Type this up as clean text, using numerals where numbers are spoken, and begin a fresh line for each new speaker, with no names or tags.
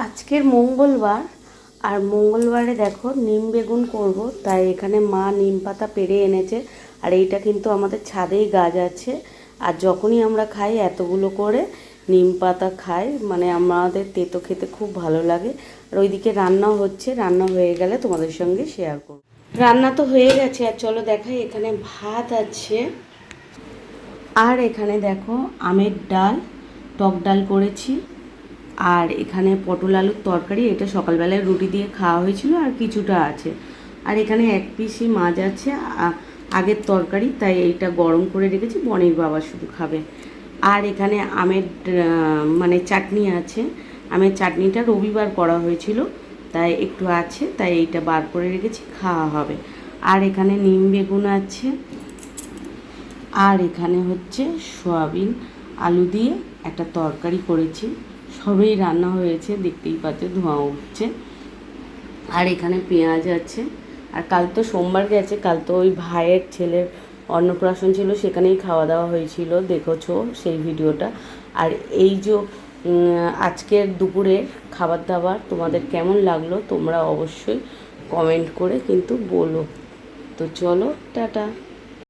আজকের মঙ্গলবার, আর মঙ্গলবারে দেখো নিম বেগুন করব, তাই এখানে মা নিম পাতা পেড়ে এনেছে। আর এইটা কিন্তু আমাদের ছাদেই গাছ আছে, আর যখনই আমরা খাই এতগুলো করে নিম পাতা খাই, মানে আমাদের তেতো খেতে খুব ভালো লাগে। আর ওইদিকে রান্নাও হচ্ছে, রান্না হয়ে গেলে তোমাদের সঙ্গে শেয়ার করব। রান্না তো হয়ে গেছে, আর চলো দেখাই। এখানে ভাত আছে, আর এখানে দেখো আমের ডাল, টক ডাল করেছি, আর এখানে পটল আলুর তরকারি। এটা সকালবেলায় রুটি দিয়ে খাওয়া হয়েছিল, আর কিছুটা আছে। আর এখানে এক পিসি মাছ আছে আগের তরকারি, তাই এইটা গরম করে রেখেছি, বনির বাবা শুধু খাবে। আর এখানে আমের মানে চাটনি আছে। আমের চাটনিটা রবিবার করা হয়েছিল, তাই একটু আছে, তাই এইটা বার করে রেখেছি, খাওয়া হবে। আর এখানে নিম বেগুন আছে, আর এখানে হচ্ছে সয়াবিন আলু দিয়ে একটা তরকারি করেছি। সবই রান্না হয়েছে, দেখতেই পাচ্ছ ধোঁয়া উঠছে। আর এখানে পেঁয়াজ আছে। আর কাল তো সোমবার গেছে, কাল তো ওই ভাইয়ের ছেলের অন্নপ্রাশন ছিল, সেখানেই খাওয়া দাওয়া হয়েছিল, দেখেছো সেই ভিডিওটা। আর এই যে আজকের দুপুরের খাবার দাবার তোমাদের কেমন লাগলো তোমরা অবশ্যই কমেন্ট করে কিন্তু বলো। তো চলো, টাটা।